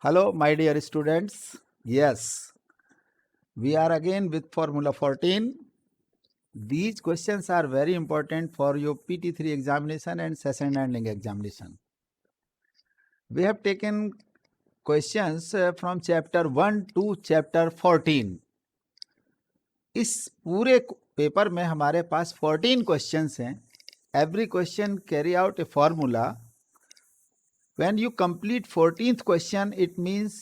Hello, my dear students. Yes, we are again with Formula 14. These questions are very important for your PT3 examination and session ending examination. We have taken questions from chapter 1 to chapter 14. इस पूरे paper में हमारे पास 14 questions हैं. Every question carry out a formula. When you complete 14th question, it means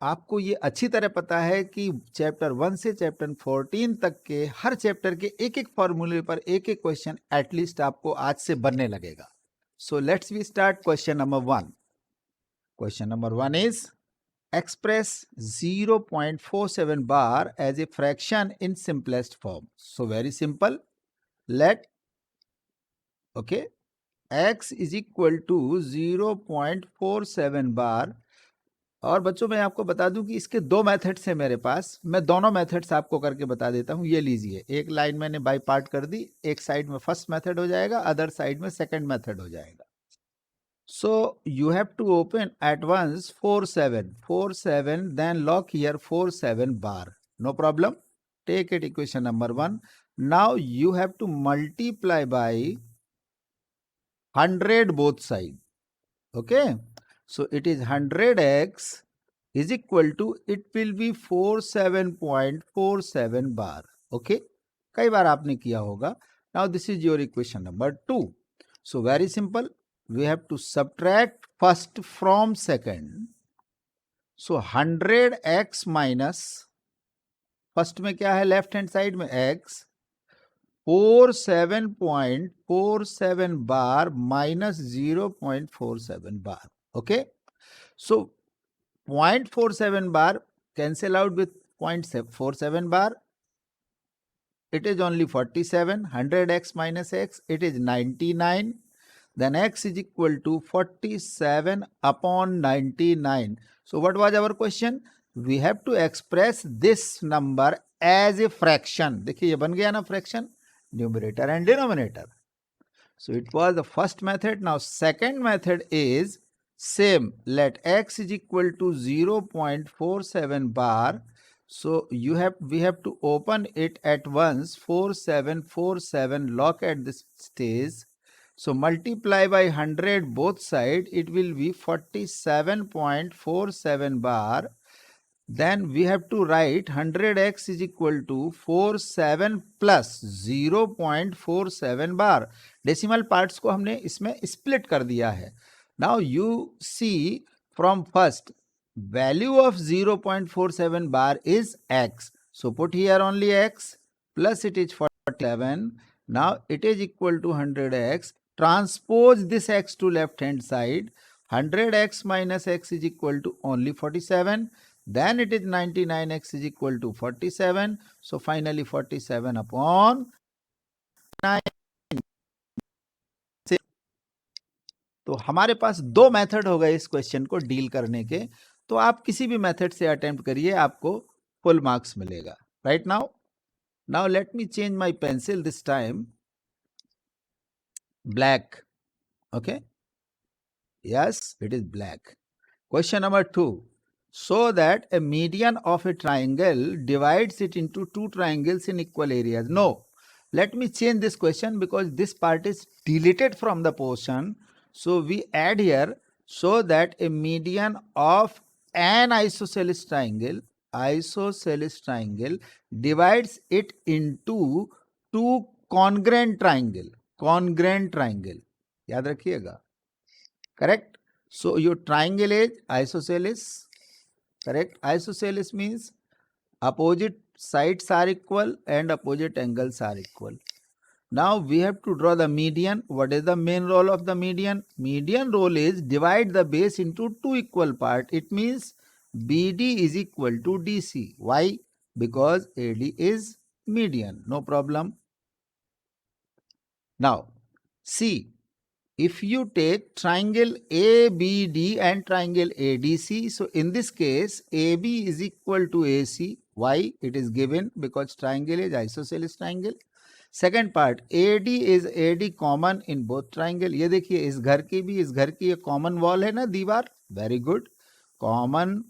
आपको ये अच्छी तरह पता है कि चैप्टर 1 से चैप्टर 14 तक के हर चैप्टर के एक एक फॉर्मूले पर एक एक क्वेश्चन एटलीस्ट आपको आज से बनने लगेगा. So let's we start question number 1. Question number 1 is express 0.47 bar as a fraction in simplest form. So very simple. Let okay x is equal to 0.47 bar. और बच्चों मैं आपको बता दूं कि इसके दो मेथड्स हैं मेरे पास. मैं दोनों मेथड्स आपको करके बता देता हूं. ये लीजिए, एक लाइन मैंने बाय पार्ट कर दी. एक साइड में फर्स्ट मेथड हो जाएगा, अदर साइड में सेकंड मेथड हो जाएगा. So you have to open at once 47 then lock here 47 bar. No problem. Take it equation number 1. Now you have to multiply by 100 both side. Okay, so it is 100x is equal to, it will be 47.47 bar. Okay, कई बार आपने किया होगा. Now this is your equation number 2. So very simple, we have to subtract first from second. So 100x minus, first में क्या है left hand side में x, 47.47 bar minus 0.47 bar. Okay, so 0.47 bar cancel out with 0.47 bar. It is only 47. 100x minus x, it is 99. Then x is equal to 47 upon 99. So what was our question? We have to express this number as a fraction. देखिए ये बन गया ना fraction, numerator and denominator. So it was the first method. Now second method is same. Let x is equal to 0.47 bar. So we have to open it at once. 4747 lock at this stage. So multiply by 100 both side. It will be 47.47 bar. Then we have to write 100x is equal to 47 plus 0.47 bar. Decimal parts को हमने इसमें split कर दिया है. Now you see from first, value of 0.47 bar is x. So put here only x plus it is 47. Now it is equal to 100x. Transpose this x to left hand side. 100x minus x is equal to only 47. Then it is 99x is equal to 47. So finally 47 upon 9. तो हमारे पास दो method हो गए इस question को deal करने के. तो आप किसी भी मेथड से अटेम्प्ट करिए, आपको फुल मार्क्स मिलेगा. Right now let me change my pencil. This time black. Okay, yes it is black. Question number 2. So that a median of a triangle divides it into two triangles in equal areas. No, let me change this question because this part is deleted from the portion. So we add here, so that a median of an isosceles triangle divides it into two congruent triangle. याद रखिएगा. Correct. So your triangle is isosceles. Correct. Isosceles means opposite sides are equal and opposite angles are equal. Now we have to draw the median. What is the main role of the median? Median role is divide the base into two equal parts. It means BD is equal to DC. Why? Because AD is median. No problem. Now see, if you take triangle ABD and triangle ADC, so in this case AB is equal to AC. Why? It is given because triangle is isosceles triangle. Second part, AD is AD common in both triangle. ये देखिए, इस घर की भी इस घर की ये कॉमन वॉल है ना, दीवार. Very good. Common,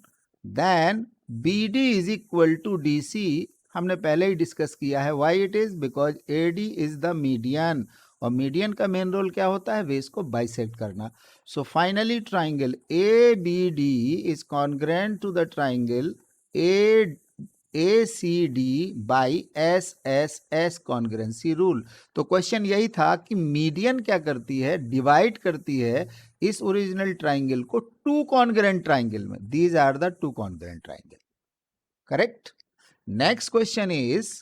then BD is equal to DC, हमने पहले ही डिस्कस किया है. Why it is? Because AD is the median, और मीडियन का मेन रोल क्या होता है? बेस को बाइसेक्ट करना. So finally triangle ABD is congruent to the triangle ACD by SSS congruency rule. तो क्वेश्चन यही था कि मीडियन क्या करती है? डिवाइड करती है इस ओरिजिनल ट्राइंगल को टू कॉन्ग्रेंट ट्राइंगल में. These are the two congruent triangle. Correct. Next question is,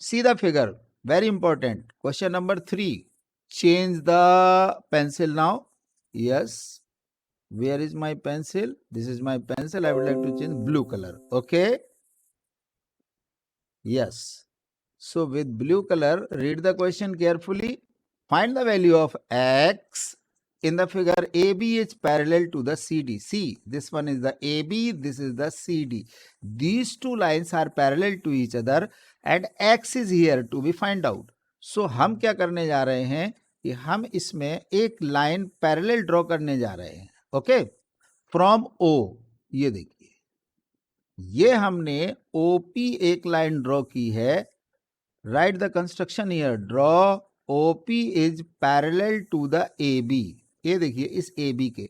see the figure, very important. Question number 3. Change the pencil now. Yes. Where is my pencil? This is my pencil. I would like to change blue color. Okay. Yes. So with blue color, read the question carefully. Find the value of x. In the figure, AB is parallel to the CD. See, this one is the AB, this is the CD. These two lines are parallel to each other and x is here to be find out. So हम क्या करने जा रहे हैं कि हम इसमें एक लाइन पैरेलल ड्रॉ करने जा रहे हैं. Okay, from O. ये देखिए, ये हमने OP एक लाइन ड्रॉ की है. Write the construction here. Draw OP is parallel to the AB. ये देखिए, इस AB के,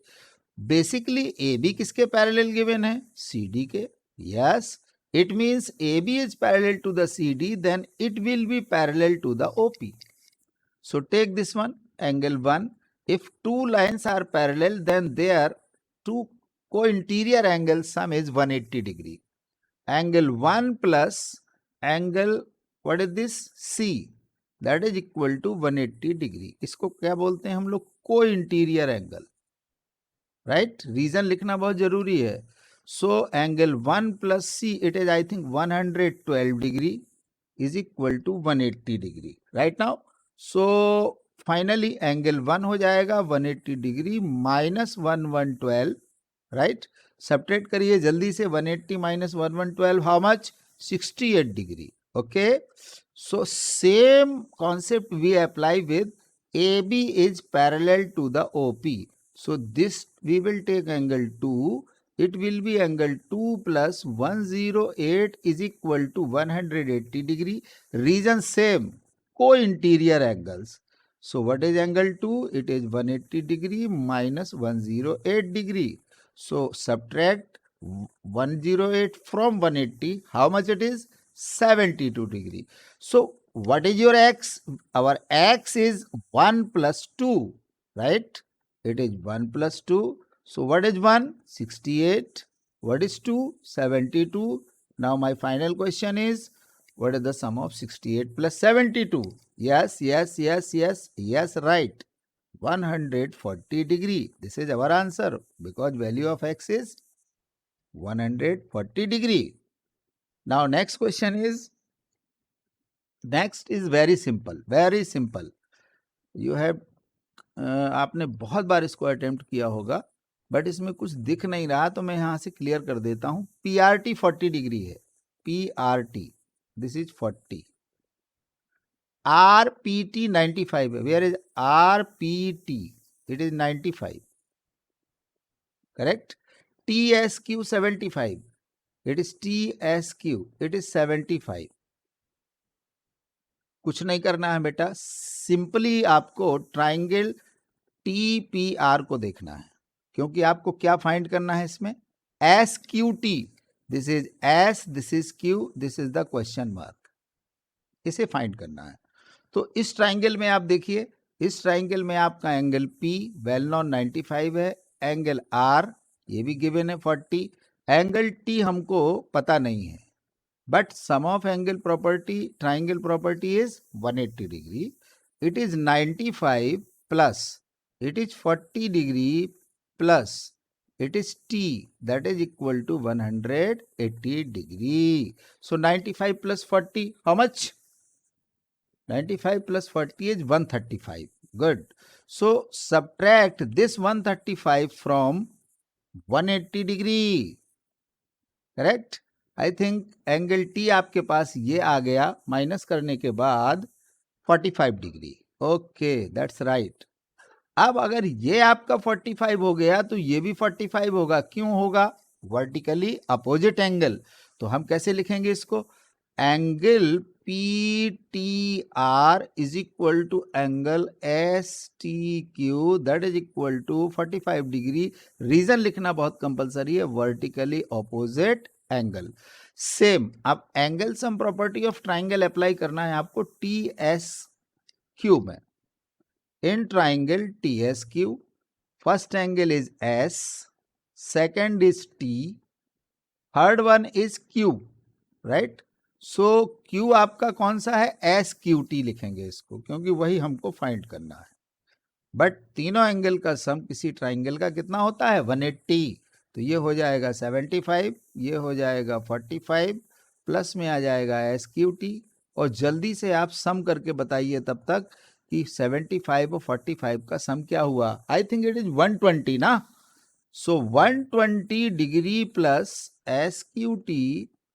बेसिकली AB किसके पैरेलल गिवन है? CD के. Yes, it means AB is parallel to the CD, then it will be parallel to the OP. So take this one, angle 1. If two lines are parallel, then their two co-interior angle sum is 180 degree. Angle 1 plus angle, what is this? C, that is equal to 180 degree. इसको क्या बोलते हैं हम लोग? co-interior angle. Right? Reason लिखना बहुत जरूरी है. So angle 1 plus C, it is I think 112 degree is equal to 180 degree. Right now, so finally angle 1 हो जाएगा 180 degree minus 1112. Right? Subtract करिए जल्दी से. 180 minus 1112, how much? 68 degree. Okay. So same concept we apply with AB is parallel to the OP. So this we will take angle 2. It will be angle 2 plus 108 is equal to 180 degree. Reason same, co-interior angles. So what is angle 2? It is 180 degree minus 108 degree. So subtract 108 from 180. How much it is? 72 degree. So what is your x? Our x is 1 plus 2, right? It is 1 plus 2. So what is 1? 68. What is 2? 72. Now my final question is, what is the sum of 68 plus 72? Yes, yes, yes, yes, yes, right. 140 degree. This is our answer because value of x is 140 degree. Now next question is, next is very simple, very simple. You have आपने बहुत बार इसको attempt किया होगा, but इसमें कुछ दिख नहीं रहा, तो मैं यहां से क्लियर कर देता हूं. PRT 40 डिग्री है. PRT, this is 40. RPT 95 है. Where is RPT? It is 95. Correct. TSQ 75. It is TSQ, it is 75. कुछ नहीं करना है बेटा, सिंपली आपको ट्राइंगल TPR को देखना है, क्योंकि आपको क्या फाइंड करना है इसमें? SQT. This is S, this is Q, this is the question mark. इसे फाइंड करना है. तो इस ट्राइंगल में आप देखिए, इस ट्राइंगल में आपका एंगल P वेल नॉन 95 है. एंगल R ये भी गिवन है 40. एंगल T हमको पता नहीं है, but sum of angle property, triangle property is 180 degree. It is 95 plus it is 40 degree plus it is T, that is equal to 180 degree. So 95 plus 40, how much? 95 plus 40 is 135. Good. So subtract this 135 from 180 degree. Correct? I think angle T आपके पास ये आ गया, minus करने के बाद 45 degree. Okay, that's right. अब अगर ये आपका 45 हो गया तो ये भी 45 होगा। क्यों होगा? Vertically opposite angle. तो हम कैसे लिखेंगे इसको? Angle P T R is equal to angle S T Q that is equal to 45 degree. Reason लिखना बहुत कंपलसरी है, वर्टिकली अपोजिट एंगल। सेम अब angle sum property of triangle apply करना है आपको टी एस क्यू में। In triangle TSQ, first angle is S, second is T, third one is Q, right? So Q आपका कौन सा है? SQT लिखेंगे इसको, क्योंकि वही हमको फाइंड करना है। बट तीनों एंगल का सम किसी ट्राइंगल का कितना होता है? 180। तो ये हो जाएगा 75, ये हो जाएगा 45, प्लस में आ जाएगा SQT। और जल्दी से आप सम करके बताइए तब तक कि 75 और 45 का सम क्या हुआ। आई थिंक इट इज 120 ना। So 120 degree plus SQT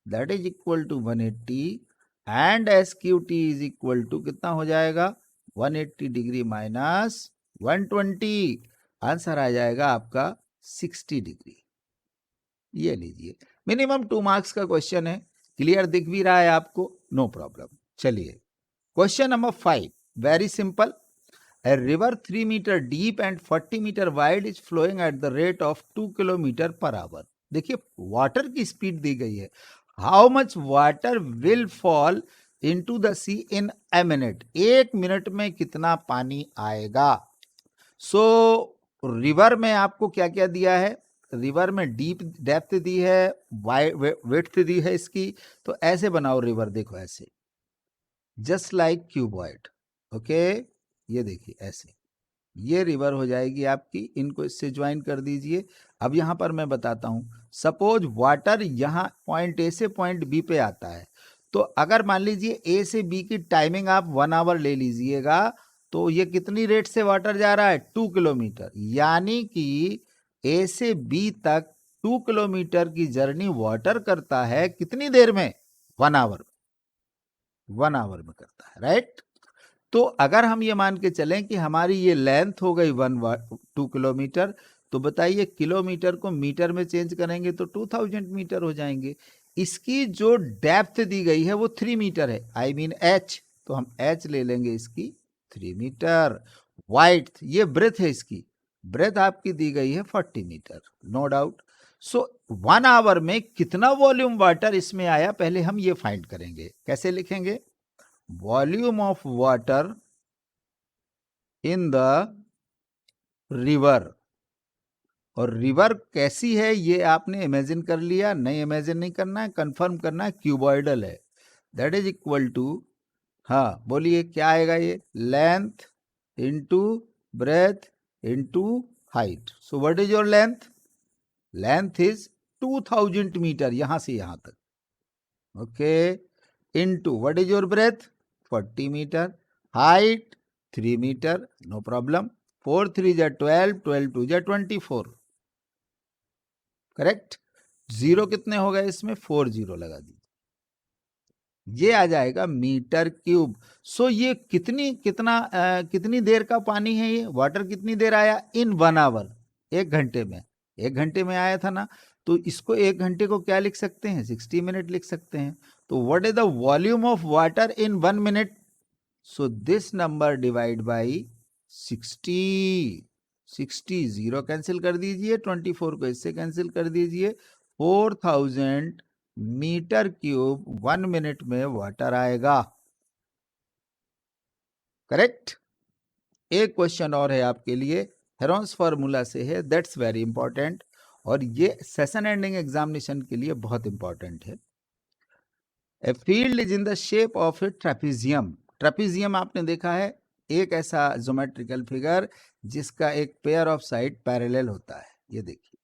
that is equal to 180 and SQT is equal to कितना हो जाएगा? 180 डिग्री माइनस 120, आंसर आ जाएगा आपका 60 डिग्री। ये लीजिए, मिनिमम 2 मार्क्स का क्वेश्चन है। क्लियर दिख भी रहा है आपको? No problem. चलिए question number 5, very simple. A river 3 meter deep and 40 meter wide is flowing at the rate of 2 kilometer per hour. देखिए वाटर की स्पीड दी गई है। How much water will fall into the sea in a minute, 1 minute में कितना पानी आएगा। सो river में आपको क्या क्या दिया है? रिवर में डीप डेप्थ दी है, विड्थ दी है इसकी। तो ऐसे बनाओ रिवर, देखो ऐसे, जस्ट लाइक क्यूबॉइड। ओके, ये देखिए ऐसे ये रिवर हो जाएगी आपकी। इनको इससे ज्वाइन कर दीजिए। अब यहां पर मैं बताता हूं, सपोज वाटर यहां पॉइंट ए से पॉइंट बी पे आता है। तो अगर मान लीजिए ए से बी की टाइमिंग आप 1 आवर ले लीजिएगा, तो ये कितनी रेट से वाटर जा रहा है? 2 किलोमीटर। यानी कि ए से बी तक 2 किलोमीटर की जर्नी वाटर करता है कितनी देर में? 1 आवर। 1 आवर में करता है, राइट। तो अगर हम ये मान के चलें कि हमारी ये लेंथ हो गई 2 किलोमीटर, तो बताइए किलोमीटर को मीटर में चेंज करेंगे तो 2000 मीटर हो जाएंगे। इसकी जो डेप्थ दी गई है वो 3 मीटर है, आई मीन एच। तो हम एच ले लेंगे इसकी 3 मीटर। वाइड, ये ब्रेथ है, इसकी ब्रेथ आपकी दी गई है 40 metre, no doubt. So 1 hour में कितना वॉल्यूम वाटर इसमें आया, पहले हम ये फाइंड करेंगे। कैसे लिखेंगे? Volume of water in the river. और रिवर कैसी है ये आपने इमेजिन कर लिया? नहीं, इमेजिन नहीं करना है, कंफर्म करना है। क्यूबॉइडल है, दैट इज इक्वल टू, हाँ बोलिए क्या आएगा ये? Length into breadth into height. So what is your length? Length is 2000 metre यहां से यहां तक। Okay, into what is your breadth? 40 metre. Height 3 metre, no problem. 4 3 जा 12, 12 2 जा 24, करेक्ट। जीरो कितने हो गए इसमें? 4 जीरो लगा दीजिए, ये आ जाएगा मीटर क्यूब। सो ये कितनी देर का पानी है? ये वाटर कितनी देर आया? इन 1 आवर, 1 घंटे में। 1 घंटे में आया था ना, तो इसको 1 घंटे को क्या लिख सकते हैं? 60 मिनट लिख सकते हैं। तो what is the volume of water in 1 minute? So this number divide by 60। 60 zero cancel कर दीजिए, 24 को इससे कैंसिल कर दीजिए। 4000 मीटर क्यूब 1 मिनट में वाटर आएगा, करेक्ट। एक क्वेश्चन और है आपके लिए, हेरोन्स फार्मूला से है, दैट्स वेरी इंपॉर्टेंट, और ये सेशन एंडिंग एग्जामिनेशन के लिए बहुत इंपॉर्टेंट है। A field is in the shape of A trapezium. Trapezium आपने देखा है, एक ऐसा ज्योमेट्रिकल फिगर जिसका एक पेयर ऑफ साइड पैरेलल होता है, ये देखिए,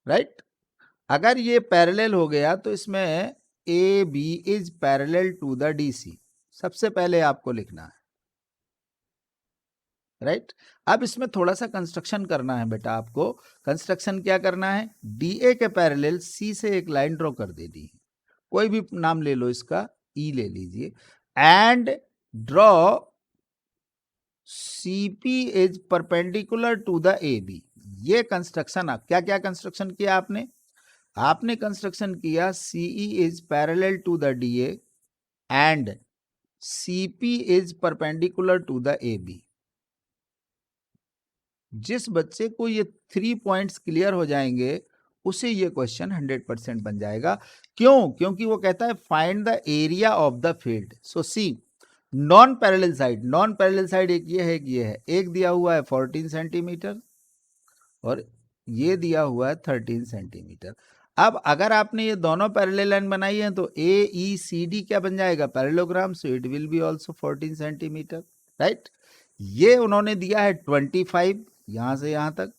राइट। अगर ये पैरेलल हो गया तो इसमें A B is parallel to the D C, सबसे पहले आपको लिखना है, राइट। अब इसमें थोड़ा सा कंस्ट्रक्शन करना है बेटा आपको। कंस्ट्रक्शन क्या करना है? डी ए के पैरेलल सी से एक लाइन ड्रॉ कर देनी है, कोई भी नाम ले लो इसका, ई ले लीजिए, and draw CP is perpendicular to the AB। ये कंस्ट्रक्शन, आप क्या क्या कंस्ट्रक्शन किया आपने कंस्ट्रक्शन किया CE is parallel to the DA and CP is perpendicular to the AB। जिस बच्चे को ये 3 पॉइंट्स क्लियर हो जाएंगे उसे ये क्वेश्चन 100% बन जाएगा। क्यों? क्योंकि वो कहता है find the area of the field. So see non parallel side एक ये है, एक ये है। एक दिया हुआ है 14 सेंटीमीटर और ये दिया हुआ है 13 सेंटीमीटर। अब अगर आपने ये दोनों पैरेलल लाइन बनाई है तो AECD क्या बन जाएगा? Parallelogram. So it will be also 14 centimetre, right. ये उन्होंने दिया है 25 यहां से यहां तक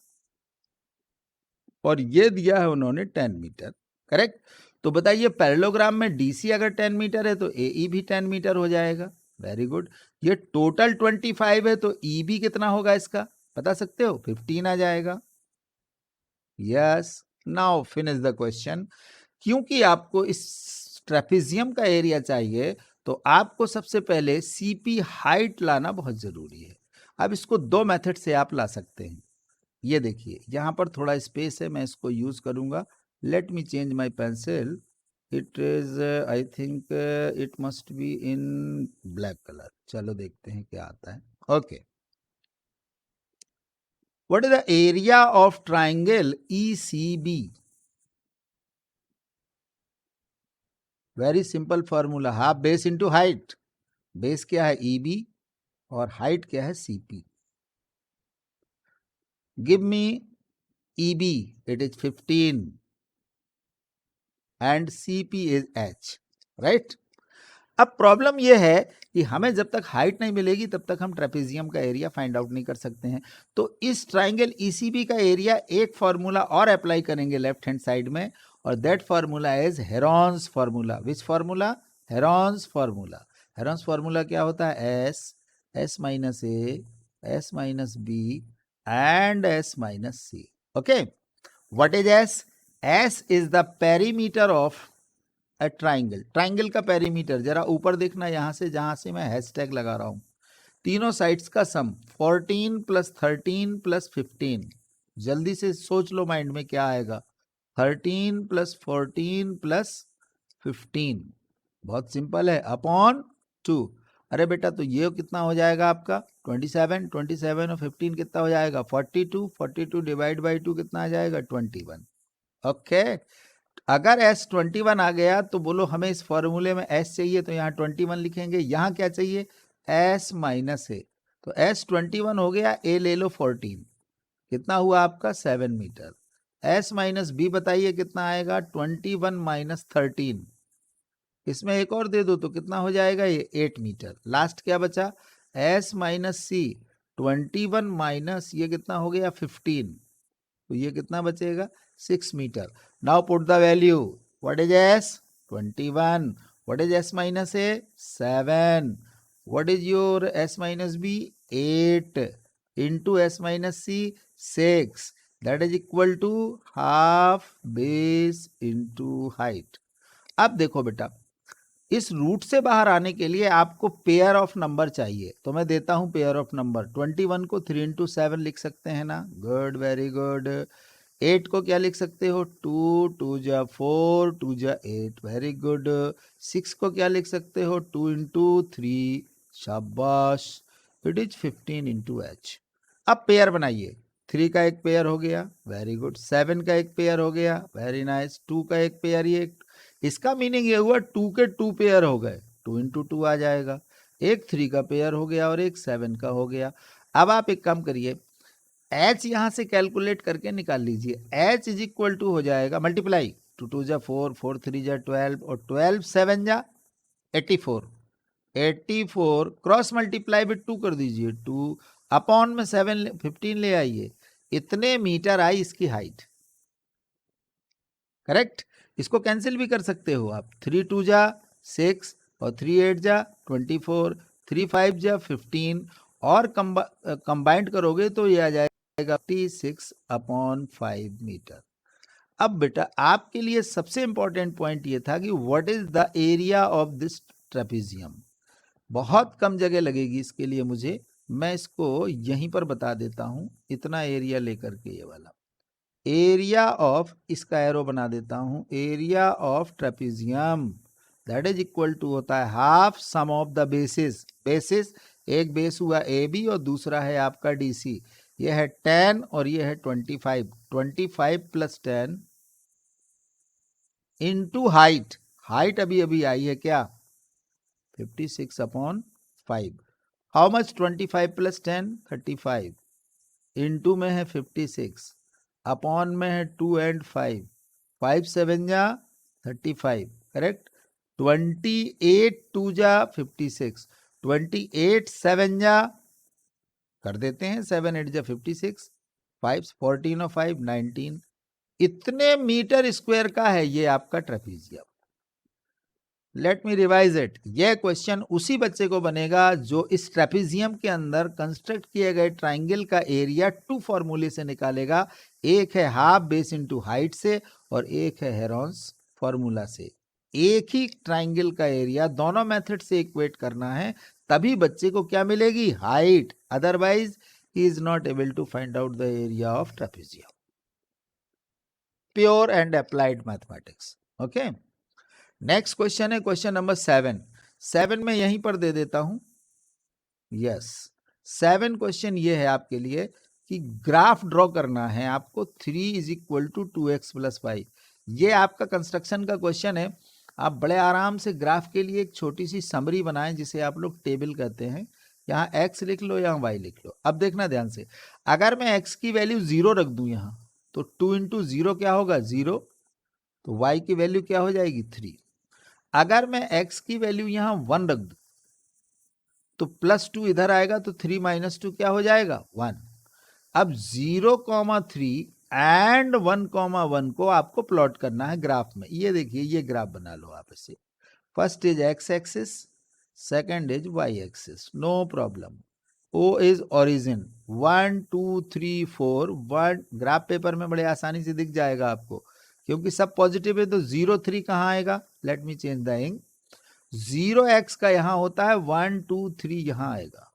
और ये दिया है उन्होंने 10 मीटर, करेक्ट। तो बताइए पैरेललोग्राम में DC अगर 10 मीटर है तो AE भी 10 मीटर हो जाएगा। Very good. ये टोटल 25 है तो EB कितना होगा इसका बता सकते हो? 15 आ जाएगा। Yes, now finish the question. क्योंकि आपको इस ट्रेपेजियम का एरिया चाहिए तो आपको सबसे पहले CP हाइट लाना बहुत जरूरी है। अब इसको दो मेथड से आप ला सकते हैं। ये देखिए यहां पर थोड़ा स्पेस है, मैं इसको यूज करूंगा। Late me change my pencil. It is I think it must be in black colour. चलो देखते हैं क्या आता है। Okay, what is the area of triangle ECB? Very simple formula, half base into height. Base क्या है? EB और height क्या है? CP। Give me EB, it is 15 and CP is H, right. अब प्रॉब्लम यह है कि हमें जब तक हाइट नहीं मिलेगी तब तक हम ट्रेपेजियम का एरिया फाइंड आउट नहीं कर सकते हैं। तो इस ट्राइंगल ECB का एरिया एक फॉर्मूला और अप्लाई करेंगे लेफ्ट हैंड साइड में, और that formula is Heron's formula. Which formula? Heron's formula. Heron's formula क्या होता है? S minus A, S minus B and S minus C। Okay, what is S? S is the perimeter of a triangle. Triangle का perimeter जरा ऊपर देखना, यहां से जहां से मैं हैशटैग लगा रहा हूं, तीनों साइड्स का सम 14 प्लस 13 प्लस 15। जल्दी से सोच लो माइंड में क्या आएगा। 13 प्लस 14 प्लस 15, बहुत सिंपल है, अपॉन 2। अरे बेटा तो ये कितना हो जाएगा आपका? 27। 27 और 15 कितना हो जाएगा? 42। 42 डिवाइड बाई 2 कितना आ जाएगा? 21। ओके, अगर S21 आ गया तो बोलो हमें इस फॉर्मूले में S चाहिए तो यहाँ 21 लिखेंगे। यहाँ क्या चाहिए? S minus A। तो S21 हो गया, A ले लो 14, कितना हुआ आपका? 7 मीटर। S माइनस B बताइए कितना आएगा? 21 माइनस 13, इसमें एक और दे दो तो कितना हो जाएगा? ये 8 मीटर। लास्ट क्या बचा? S minus C। 21 माइनस ये कितना हो गया? 15, तो ये कितना बचेगा? 6 मीटर। Now put the value. What is S? 21। What is S minus A? 7। What is your S minus B? 8 into S minus C 6, that is equal to half base into height। अब देखो बेटा, इस रूट से बाहर आने के लिए आपको पेयर ऑफ नंबर चाहिए, तो मैं देता हूं पेयर ऑफ नंबर। 21 को 3 into 7 लिख सकते हैं ना? Good, very good. 8 को क्या लिख सकते हो? 2 2 जा 4 2 जा 8, वेरी गुड। 6 को क्या लिख सकते हो? 2 into 3, शाबाश। It is 15 into H। अब पेयर बनाइए। 3 का एक पेयर हो गया, वेरी गुड। 7 का एक पेयर हो गया, वेरी नाइस। 2 का एक पेयर, ये इसका मीनिंग ये हुआ 2 के 2 पेयर हो गए, 2 into 2 आ जाएगा। एक 3 का पेयर हो गया और एक 7 का हो गया। अब आप एक काम करिए, H यहां से कैलकुलेट करके निकाल लीजिए। H इज इक्वल टू हो जाएगा मल्टीप्लाई, 2 2 जा 4, 4 3 जा 12 और 12 7 जा 84। 84 क्रॉस मल्टीप्लाई विद 2 कर दीजिए, 2 अपॉन में 7 15 ले आइए, इतने मीटर आई इसकी हाइट, करेक्ट। इसको कैंसिल भी कर सकते हो आप। 3 2 जा 6 और 3 8 जा 24, 3 5 जा 15 और कंबाइंड करोगे तो ये आ जाएगा 36 अपॉन 5 मीटर। अब बेटा आपके लिए सबसे इंपॉर्टेंट पॉइंट ये था कि what is the area of this trapezium. बहुत कम जगह लगेगी इसके लिए मुझे, मैं इसको यहीं पर बता देता हूं, इतना एरिया लेकर के, ये वाला एरिया ऑफ, इसका एरो बना देता हूं, area of trapezium that is equal to होता है half sum of the bases. Bases एक बेस हुआ ए बी और दूसरा है आपका डी सी। ये है 10 और ये है 25। 25 प्लस 10 इंटू हाइट, हाइट अभी अभी आई है क्या 56/5। हाउ मच 25 प्लस 10 35, इंटू में है 56, अपॉन में है 2 and 5, 5 7 जा 35, करेक्ट। 28 2 जा 56, 28 7 जा कर देते हैं, 7 8 जा 56, 5 14 और 5 19, इतने मीटर स्क्वायर का है ये आपका trapezium. Let me revise it. यह क्वेश्चन उसी बच्चे को बनेगा जो इस ट्रेपीजियम के अंदर कंस्ट्रक्ट किए गए ट्राइंगल का एरिया 2 फॉर्मूले से निकालेगा। एक है हाफ बेस इनटू हाइट से और एक है हेरोन्स फॉर्मूला से। एक ही ट्राइंगल का एरिया दोनों मेथड से इक्वेट करना है, तभी बच्चे को क्या मिलेगी height, otherwise he is not able to find out the area of trapezium. Pure and applied mathematics. Okay, next question है क्वेश्चन नंबर 7। 7 में यहीं पर दे देता हूं। यस, 7 क्वेश्चन ये है आपके लिए कि ग्राफ ड्रॉ करना है आपको 3 is equal to 2x plus 5। ये आपका कंस्ट्रक्शन का क्वेश्चन है। आप बड़े आराम से ग्राफ के लिए एक छोटी सी समरी बनाएं जिसे आप लोग टेबल कहते हैं। यहाँ x लिख लो, यहाँ y लिख लो। अब देखना ध्यान से, अगर मैं x की वैल्यू 0 रख दूं यहाँ, तो 2 इंटू 0 क्या होगा 0, तो y की वैल्यू क्या हो जाएगी 3। अगर मैं x की वैल्यू यहां 1 रख दूं तो +2 इधर आएगा, तो 3 - 2 क्या हो जाएगा 1। अब 0,3 एंड 1,1 को आपको प्लॉट करना है ग्राफ में। ये देखिए, ये ग्राफ बना लो आप इसे। First is x axis, second is y axis, no problem. O is origin, 1 2 3 4 1। Graph paper में बड़े आसानी से दिख जाएगा आपको, क्योंकि सब पॉजिटिव है। तो 0 3 कहाँ आएगा, let me change the ink. 0x का यहां होता है 1 2 3, यहां आएगा,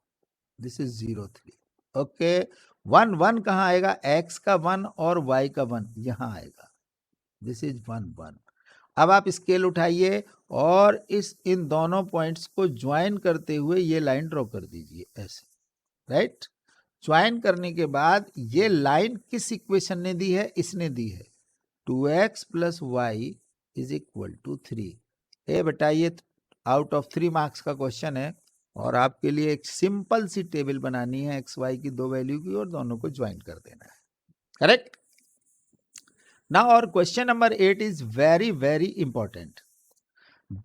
दिस इज 0 3। ओके, 1 1 कहां आएगा, x का 1 और y का 1 यहां आएगा, दिस इज 1 1। अब आप स्केल उठाइए और इन दोनों पॉइंट्स को ज्वाइन करते हुए ये लाइन ड्रॉ कर दीजिए ऐसे, राइट। ज्वाइन करने के बाद ये लाइन किस इक्वेशन ने दी है, इसने दी है 2x plus y is equal to 3। ये बेटा ये आउट ऑफ 3 मार्क्स का क्वेश्चन है और आपके लिए एक सिंपल सी टेबल बनानी है एक्स वाई की 2 वैल्यू की और दोनों को ज्वाइन कर देना है, करेक्ट। नाउ और question number 8 is very very important.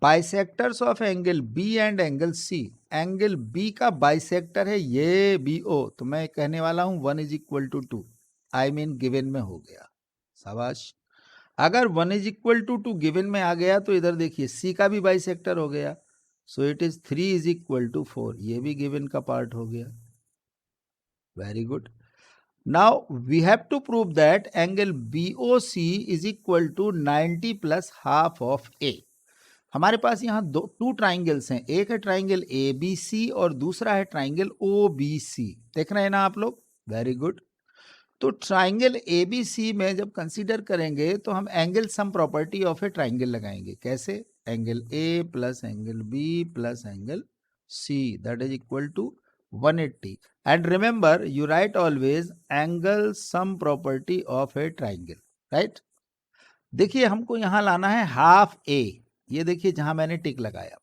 Bisectors of angle B and angle C. Angle B का बाइसेक्टर है ये BO, तो मैं कहने वाला हूं 1 is equal to 2, I mean given में हो गया, शाबाश। अगर 1 इज इक्वल टू 2 गिवन में आ गया तो इधर देखिए सी का भी बाइसेक्टर हो गया, so it is 3 is equal to 4, ये भी गिवन का पार्ट हो गया, very good. Now we have to prove that angle BOC is equal to 90 plus half of A. हमारे पास यहाँ टू ट्राइंगल्स हैं, एक है ट्राइंगल ABC और दूसरा है ट्राइंगल OBC। देख रहे हैं ना आप लोग, वेरी गुड। तो ट्राइंगल ABC में जब कंसीडर करेंगे तो हम angle sum property of a triangle लगाएंगे। कैसे, angle A plus angle B plus angle C that is equal to 180। And remember you write always angle sum property of a triangle, right. देखिए हमको यहां लाना है हाफ A, ये देखिए जहां मैंने टिक लगाया।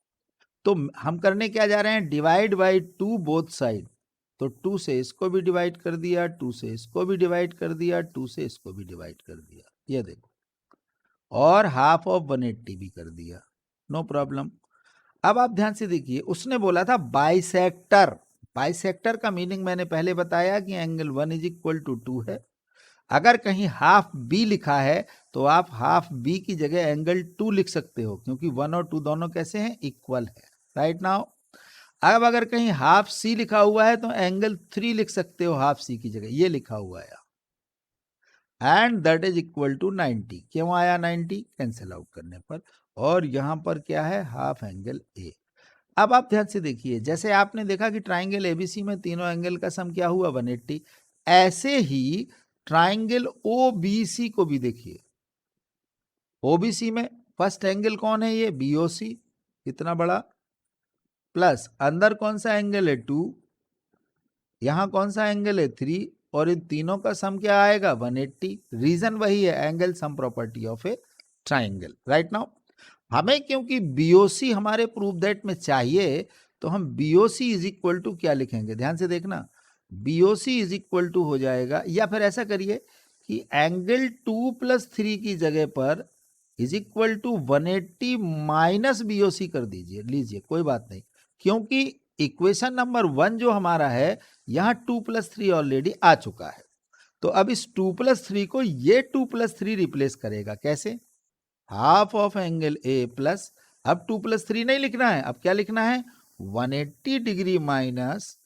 तो हम करने क्या जा रहे हैं, डिवाइड बाई 2 बोथ साइड। तो 2 से इसको भी डिवाइड कर दिया, 2 से इसको भी डिवाइड कर दिया, 2 से इसको भी डिवाइड कर दिया, ये देखो, और हाफ ऑफ 180 भी कर दिया, नो प्रॉब्लम। अब आप ध्यान से देखिए, उसने बोला था बाइसेक्टर। बाइसेक्टर का मीनिंग मैंने पहले बताया कि एंगल 1 इज इक्वल टू 2 है। अगर कहीं हाफ B लिखा है तो आप हाफ B की जगह एंगल 2 लिख सकते हो, क्योंकि 1 और 2 दोनों कैसे हैं, इक्वल है, राइट। नाउ अब अगर कहीं हाफ C लिखा हुआ है तो एंगल 3 लिख सकते हो हाफ C की जगह, ये लिखा हुआ है, and that is equal to 90। क्यों आया 90, कैंसिल आउट करने पर। और यहां पर क्या है, हाफ एंगल A। अब आप ध्यान से देखिए, जैसे आपने देखा कि ट्राइंगल एबीसी में तीनों एंगल का सम क्या हुआ 180, ऐसे ही ट्राइंगल ओबीसी को भी देखिए। ओबीसी में फर्स्ट एंगल कौन है, ये बीओसी, इतना बड़ा, प्लस अंदर कौन सा एंगल है 2, यहां कौन सा एंगल है 3, और इन तीनों का सम क्या आएगा 180। रीजन वही है, angle sum property of a triangle. Right now हमें क्योंकि बीओसी हमारे प्रूफ दैट में चाहिए, तो हम बीओसी इज इक्वल टू क्या लिखेंगे, ध्यान से देखना, बीओसी इज इक्वल टू हो जाएगा, या फिर ऐसा करिए कि एंगल 2 + 3 की जगह पर is equal to 180 minus BOC कर दीजिए, लीजिए कोई बात नहीं, क्योंकि इक्वेशन नंबर 1 जो हमारा है यहां 2 + 3 ऑलरेडी आ चुका है, तो अब इस 2 + 3 को ये 2 + 3 रिप्लेस करेगा, कैसे, half of angle A plus, अब 2 + 3 नहीं लिखना है, अब क्या लिखना है 180 degree minus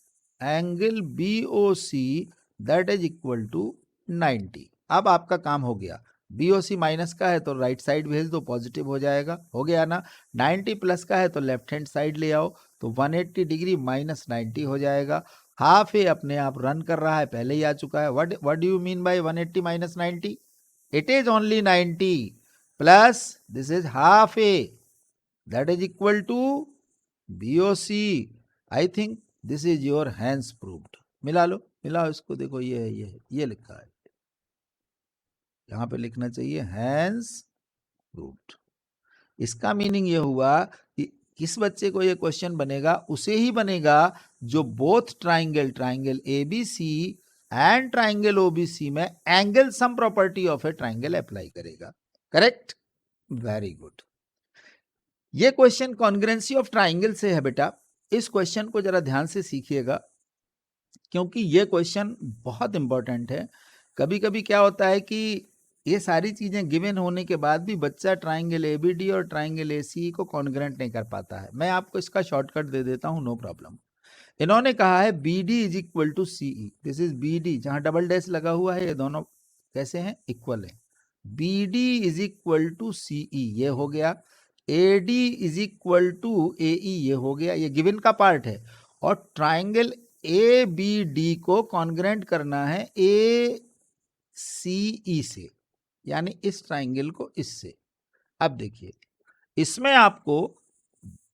angle BOC that is equal to 90। अब आपका काम हो गया, बीओसी माइनस का है तो राइट साइड भेज दो, पॉजिटिव हो जाएगा, हो गया ना, 90 प्लस का है तो लेफ्ट हैंड साइड ले आओ, तो 180 डिग्री माइनस 90 हो जाएगा। हाफ ए अपने आप रन कर रहा है, पहले ही आ चुका है। What do you mean by 180 minus 90? It is only 90 plus this is half a that is equal to BOC. I think this is your hence proved. मिला लो, मिलाओ इसको, देखो ये है, ये लिखा है, यहां पे लिखना चाहिए hence proved। इसका मीनिंग ये हुआ कि किस बच्चे को ये क्वेश्चन बनेगा, उसे ही बनेगा जो both triangle ABC and triangle OBC में angle sum property of a triangle apply करेगा। Correct, very good. ये क्वेश्चन कॉन्ग्रुएंसी ऑफ ट्राइंगल से है बेटा, इस क्वेश्चन को जरा ध्यान से सीखिएगा, क्योंकि ये क्वेश्चन बहुत इंपॉर्टेंट है। कभी कभी क्या होता है कि ये सारी चीजें गिवन होने के बाद भी बच्चा ट्राइंगल एबीडी और ट्राइंगल एसीई को कॉन्ग्रुएंट नहीं कर पाता है। मैं आपको इसका शॉर्टकट दे देता हूं, नो प्रॉब्लम। इन्होंने कहा है BD is equal to CE, this is BD, जहां डबल डैश लगा हुआ है, ये दोनों कैसे हैं, इक्वल है। BD is equal to CE, ये हो गया। AD is equal to AE, ये हो गया, ये गिवन का पार्ट है। और ट्राइंगल ABD को कॉन्ग्रुएंट करना है ACE से, यानी इस ट्राइंगल को इससे। अब देखिए, इसमें आपको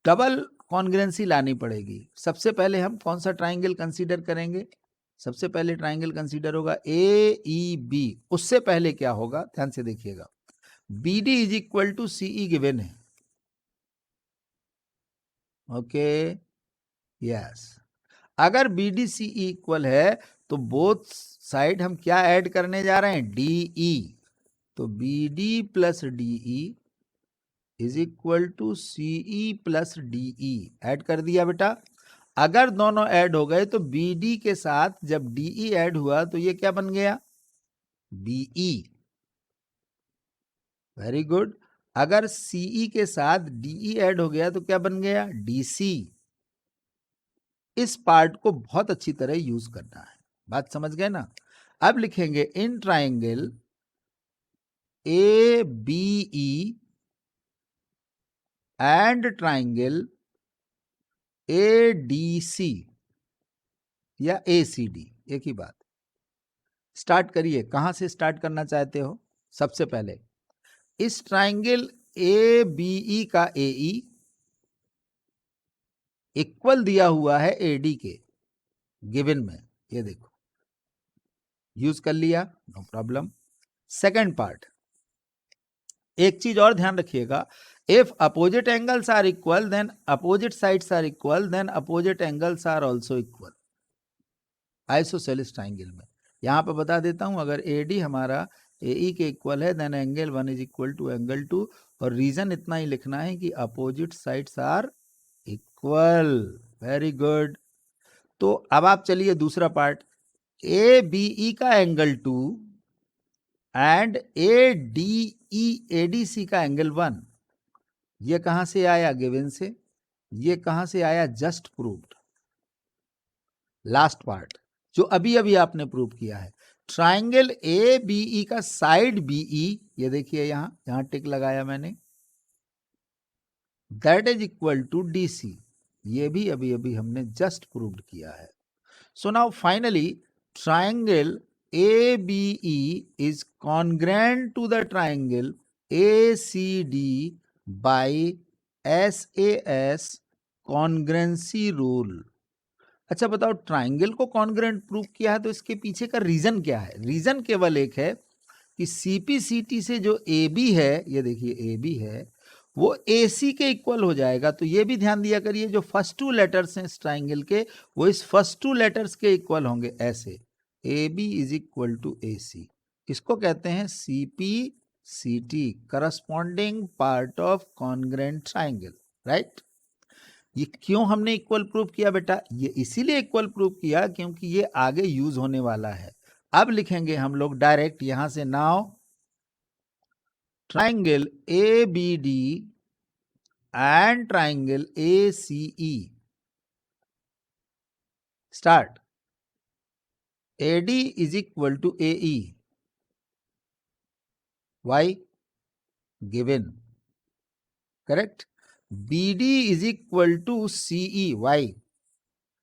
डबल कॉन्ग्रुएंसी लानी पड़ेगी। सबसे पहले हम कौन सा ट्राइंगल कंसीडर करेंगे, सबसे पहले ट्राइंगल कंसीडर होगा AEB। उससे पहले क्या होगा, ध्यान से देखिएगा, BD is equal to CE given है, ओके, यस। अगर BD CE इक्वल है तो बोथ साइड हम क्या ऐड करने जा रहे हैं, DE, तो BD plus DE is equal to CE plus DE, add कर दिया बेटा। अगर दोनों ऐड हो गए तो BD के साथ जब DE ऐड हुआ तो ये क्या बन गया, BE, वेरी गुड। अगर CE के साथ DE ऐड हो गया तो क्या बन गया, DC। इस पार्ट को बहुत अच्छी तरह यूज करना है, बात समझ गए ना। अब लिखेंगे in triangle ABE and triangle ADC या ACD, एक ही बात। स्टार्ट करिए, कहां से स्टार्ट करना चाहते हो, सबसे पहले इस ट्राइंगल ABE का AE इक्वल दिया हुआ है AD के, गिवन में, ये देखो, यूज कर लिया, नो प्रॉब्लम। सेकंड पार्ट, एक चीज और ध्यान रखिएगा, if opposite angles are equal then opposite sides are equal then opposite angles are also equal, isosceles triangle में। यहां पर बता देता हूं, अगर AD हमारा AE के इक्वल है then angle 1 is equal to angle 2, और रीजन इतना ही लिखना है कि opposite sides are equal, very good. तो अब आप चलिए दूसरा पार्ट, ABE का एंगल 2 एंड ADC का एंगल 1, ये कहां से आया, गिवन से। ये कहां से आया, जस्ट प्रूव्ड। लास्ट पार्ट जो अभी अभी आपने प्रूव किया है, ट्राइंगल ABE का साइड BE, ये देखिए यहां टिक लगाया मैंने, that is equal to DC। ये भी अभी अभी हमने जस्ट प्रूव्ड किया है। So now finally triangle ABE is congruent to the triangle ACD by SAS congruency rule। अच्छा बताओ, ट्राइंगल को कॉन्ग्रेंट प्रूव किया है तो इसके पीछे का रीजन क्या है? रीजन केवल एक है कि CPCT से जो AB है, ये देखिए AB है, वो AC के इक्वल हो जाएगा। तो ये भी ध्यान दिया करिए, जो फर्स्ट टू लेटर्स हैं इस ट्राइंगल के, वो इस फर्स्ट टू लेटर्स के इक्वल होंगे। ऐसे AB is equal to AC, इसको कहते हैं CPCT, corresponding part of congruent triangle, right. ये क्यों हमने इक्वल प्रूव किया बेटा? ये इसीलिए इक्वल प्रूव किया क्योंकि ये आगे यूज होने वाला है। अब लिखेंगे हम लोग डायरेक्ट यहां से, now triangle ABD and triangle ACE start. AD is equal to AE, why given, correct. BD is equal to CE, why?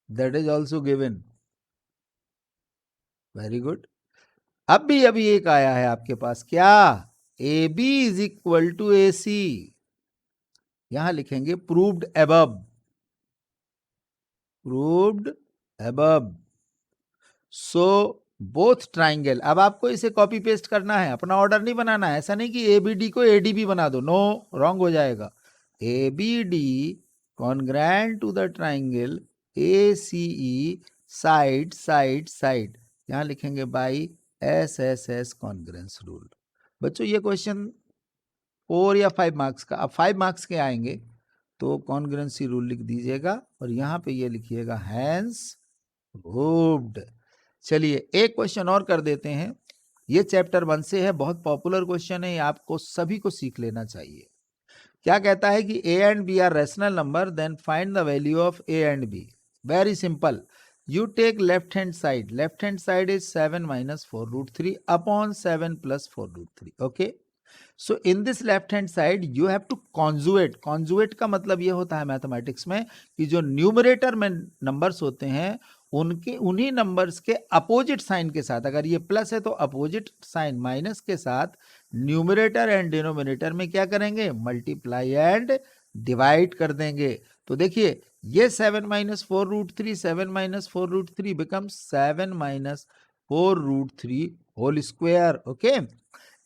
That is also given, very good। अब भी अभी एक आया है आपके पास, क्या? AB is equal to AC, यहां लिखेंगे proved above, proved above। So both triangle, अब आपको इसे कॉपी पेस्ट करना है, अपना ऑर्डर नहीं बनाना है। ऐसा नहीं कि ABD को ADB बना दो, नो, रॉन्ग हो जाएगा। ABD congruent to the triangle ACE side side side, यहां लिखेंगे बाई SSS कॉन्ग्रेंस रूल। बच्चों ये क्वेश्चन 4 या 5 मार्क्स का, अब 5 मार्क्स के आएंगे तो कॉन्ग्रेंसी रूल लिख दीजिएगा और यहां पे ये लिखिएगा हैंस प्रूव्ड। चलिए एक क्वेश्चन और कर देते हैं, ये चैप्टर 1 से है, बहुत पॉपुलर क्वेश्चन है, आपको सभी को सीख लेना चाहिए। क्या कहता है कि A and B are rational number, then find the value of A and B। Very simple, you take left hand side is 7 minus 4 root 3 upon 7 plus 4 root 3, okay। So in this left hand side you have to conjugate का मतलब ये होता है mathematics में कि जो numerator में numbers होते हैं उनके उन्हीं नंबर्स के अपोजिट साइन के साथ, अगर ये प्लस है तो अपोजिट साइन माइनस के साथ न्यूमरेटर एंड डिनोमिनेटर में क्या करेंगे? मल्टीप्लाई एंड डिवाइड कर देंगे। तो देखिए ये 7 minus 4 root 3, 7 minus 4 root 3 becomes 7 minus 4 root 3 whole square, okay।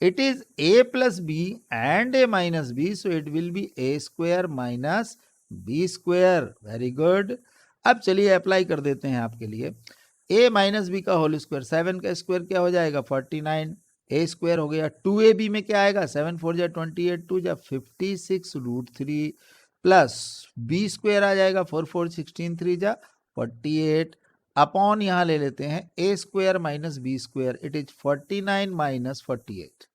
It is A plus B and A minus B, so it will be A square minus B square, very good। अब चलिए apply कर देते हैं आपके लिए। A minus B का whole square, 7 का square क्या हो जाएगा? 49, A स्क्वायर हो गया। 2AB में क्या आएगा? 7 4 जा 28, 2 जा 56 रूट 3 प्लस B स्क्वायर आ जाएगा 4 4 16, 3 जा 48 अपॉन यहां ले लेते हैं A square minus B square, it is 49 minus 48,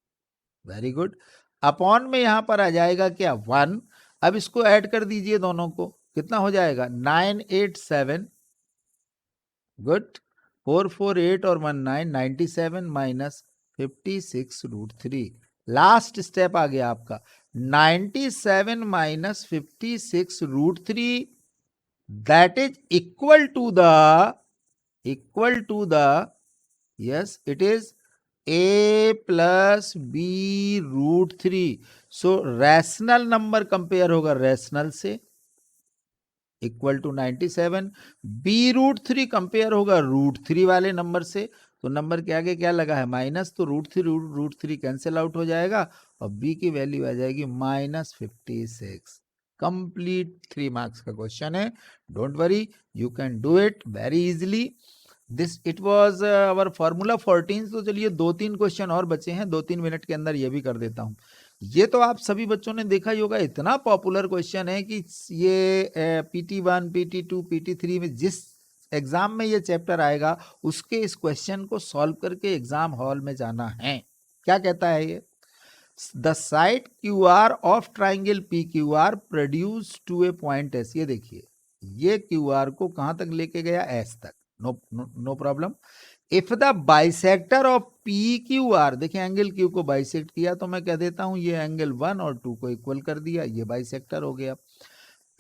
very good. Upon में यहां पर आ जाएगा क्या? 1। अब इसको ऐड कर दीजिए दोनों को, कितना हो जाएगा? 987, गुड। 4 4 8 और 1 9, 97 माइनस 56 रूट 3। लास्ट स्टेप आ गया आपका, 97 minus 56 root 3, that is equal to the yes it is A plus B root 3। So rational number compare होगा रैशनल से, equal to 97। B root 3 compare होगा रूट 3 वाले नंबर से, तो नंबर के आगे क्या लगा है? माइनस, तो रूट 3 कैंसिल आउट हो जाएगा और B की वैल्यू आ जाएगी माइनस 56। कंप्लीट 3 मार्क्स का क्वेश्चन है, don't worry, you can do it very easily. This it was our formula 14। तो चलिए 2-3 क्वेश्चन और बचे हैं, 2-3 मिनट के अंदर ये भी कर देता हूं। ये तो आप सभी बच्चों ने देखा ही होगा, इतना पॉपुलर क्वेश्चन है कि ये PT1 PT2 PT3 में जिस एग्जाम में ये चैप्टर आएगा उसके इस क्वेश्चन को सॉल्व करके एग्जाम हॉल में जाना है। क्या कहता है ये? The side QR of triangle PQR produce to a point S। ये देखिए ये QR को कहां तक लेके गया? S तक, no problem. If the bisector of PQR, देखिए एंगल Q को बाइसेक्ट किया तो मैं कह देता हूं ये एंगल 1 और 2 को इक्वल कर दिया, ये बाइसेक्टर हो गया।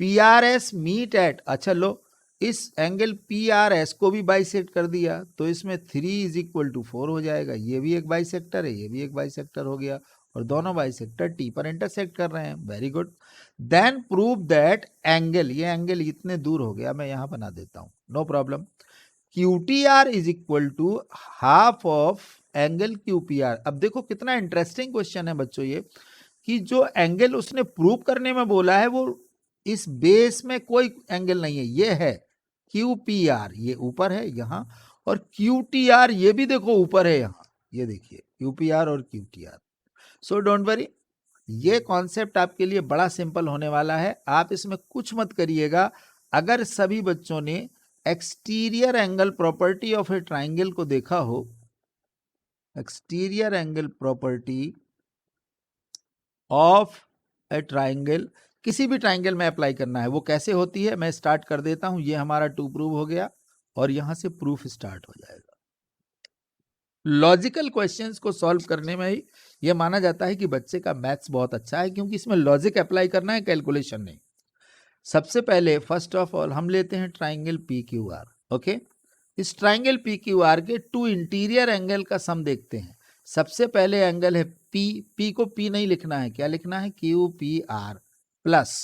PRS मीट एट, अच्छा लो इस एंगल PRS को भी बाइसेक्ट कर दिया तो इसमें 3 इज इक्वल टू 4 हो जाएगा। ये भी एक बाइसेक्टर है, ये भी एक बाइसेक्टर हो गया और दोनों बाइसेक्टर T पर इंटरसेक्ट कर रहे हैं। Very good. Then prove that angle, ये एंगल इतने दूर हो गया, मैं यहां बना देता हूं, no problem. QTR is equal to half of angle QPR। अब देखो कितना इंटरेस्टिंग क्वेश्चन है बच्चों ये, कि जो एंगल उसने प्रूव करने में बोला है वो इस बेस में कोई एंगल नहीं है, ये है QPR, ये ऊपर है यहां, और QTR ये भी देखो ऊपर है यहां, ये देखिए QPR और QTR। सो डोंट वरी, ये कॉन्सेप्ट आपके लिए बड़ा सिंपल होने वाला है, आप इसमें कुछ मत करिएगा। अगर सभी बच्चों ने exterior angle property of a triangle को देखा हो, exterior angle property of a triangle, किसी भी ट्राइंगल में अप्लाई करना है, वो कैसे होती है मैं स्टार्ट कर देता हूं। ये हमारा टू प्रूव हो गया और यहां से प्रूफ स्टार्ट हो जाएगा। लॉजिकल क्वेश्चंस को सॉल्व करने में ही ये माना जाता है कि बच्चे का मैथ्स बहुत अच्छा है, क्योंकि इसमें लॉजिक अप्लाई करना है, कैलकुलेशन नहीं। सबसे पहले फर्स्ट ऑफ ऑल हम लेते हैं ट्राइंगल PQR। ओके, इस ट्राइंगल PQR के टू इंटीरियर एंगल का सम देखते हैं। सबसे पहले एंगल है P को P नहीं लिखना है, क्या लिखना है QPR प्लस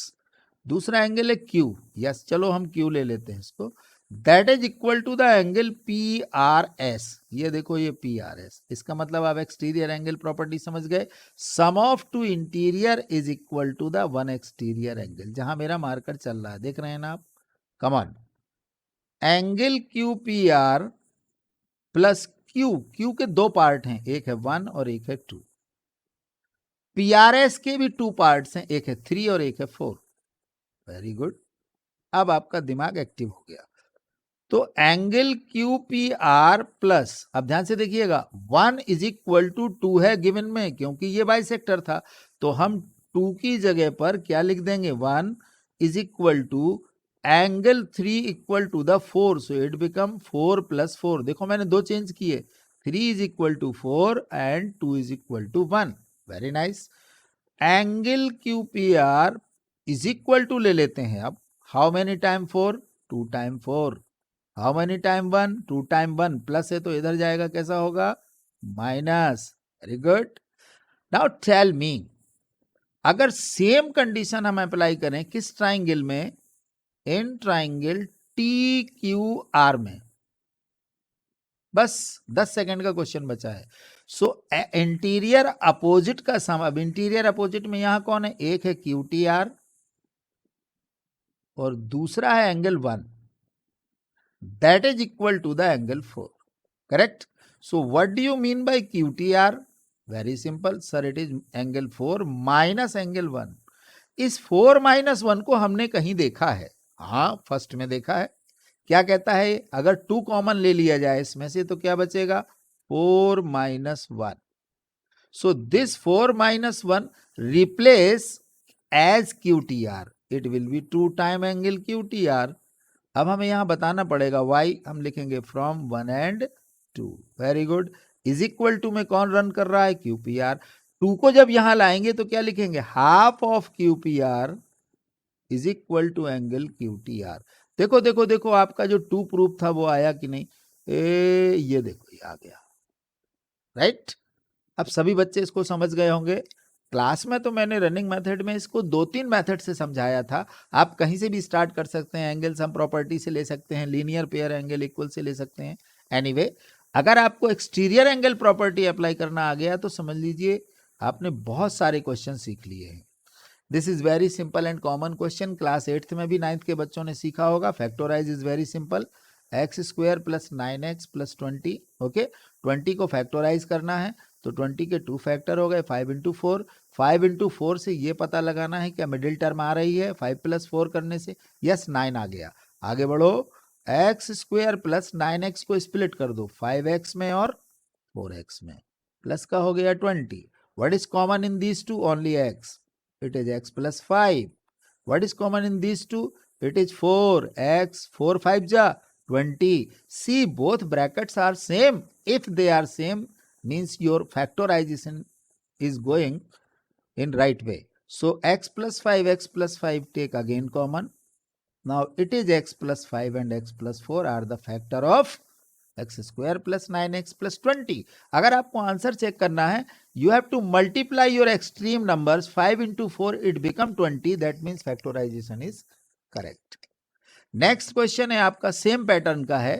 दूसरा एंगल है Q, यस चलो हम Q ले लेते हैं इसको, that is equal to the angle PRS। ये देखो ये PRS, इसका मतलब आप एक्सटीरियर एंगल प्रॉपर्टी समझ गए। Sum of two interior is equal to the one exterior angle, जहां मेरा मार्कर चल रहा है देख रहे हैं ना आप, come on, angle QPR plus Q के दो पार्ट हैं, एक है 1 और एक है 2। PRS के भी 2 पार्ट्स हैं, एक है 3 और एक है 4। वेरी गुड, अब आपका दिमाग एक्टिव हो गया। तो एंगल QPR प्लस, अब ध्यान से देखिएगा, 1 इज इक्वल टू 2 है गिवन में, क्योंकि ये बाइसेक्टर था, तो हम 2 की जगह पर क्या लिख देंगे, 1 is equal to angle 3 equal to the 4, so it become 4 plus 4। देखो मैंने दो चेंज किए, 3 is equal to 4 and 2 is equal to 1। Very nice. Angle QPR is equal to ले लेते हैं अब, how many time 4, 2 time 4, how many time 1, 2 time 1, plus है तो इधर जाएगा, कैसा होगा, minus. Very good. Now tell me, अगर सेम कंडीशन हम अप्लाई करें किस ट्राइंगल में, इन ट्राइंगल TQR में, बस 10 सेकंड का क्वेश्चन बचा है। सो इंटीरियर अपोजिट का सम, अब इंटीरियर अपोजिट में यहां कौन है, एक है QTR और दूसरा है angle 1, that is equal to the angle 4. Correct? So what do you mean by QTR? Very simple, sir, it is angle 4 minus angle 1. इस 4 minus 1 को हमने कहीं देखा है, हाँ फर्स्ट में देखा है। क्या कहता है, अगर 2 कॉमन ले लिया जाए इसमें से तो क्या बचेगा, 4 minus 1. So this 4 minus 1 replace as QTR. It will be 2 time angle QTR. अब हमें यहां बताना पड़ेगा y, हम लिखेंगे from 1 and 2। Very good. Is equal to में कौन रन कर रहा है, QPR। 2 को जब यहां लाएंगे तो क्या लिखेंगे, half of QPR is equal to angle QTR। देखो देखो देखो, आपका जो 2 प्रूफ था वो आया कि नहीं, ये देखो ये आ गया, राइट। अब सभी बच्चे इसको समझ गए होंगे। क्लास में तो मैंने रनिंग मेथड में इसको 2-3 मेथड से समझाया था, आप कहीं से भी स्टार्ट कर सकते हैं, एंगल सम प्रॉपर्टी से ले सकते हैं, लीनियर पेयर एंगल इक्वल से ले सकते हैं। एनीवे, अगर आपको एक्सटीरियर एंगल प्रॉपर्टी अप्लाई करना आ गया तो समझ लीजिए आपने बहुत सारे क्वेश्चन सीख लिए हैं। This is very simple and common question, class 8th में भी 9th के बच्चों ने सीखा होगा। Factorise is very simple, x² plus 9x plus 20। Okay, 20 को फैक्टोराइज करना है तो 20 के 2 फैक्टर हो गए, 5 इंटू 4। 5 इंटू 4 से ये पता लगाना है क्या मिडिल टर्म आ रही है, 5 प्लस 4 करने से, यस 9 आ गया। आगे बढ़ो, x² प्लस 9x को स्प्लिट कर दो, 5x में और 4x में, प्लस का हो गया 20। What is common in these two, only x, it is x plus 5। What is common in these two, it is 4, x 4 5 ja 20. See, both brackets are same. If they are same, means your factorization is going in right way. So x plus 5 take again common. Now it is x plus 5 and x plus 4 are the factor of x square plus 9x plus 20. अगर आपको answer check करना है, you have to multiply your extreme numbers. 5 into 4 it become 20. That means factorization is correct. Next question है आपका same pattern का है,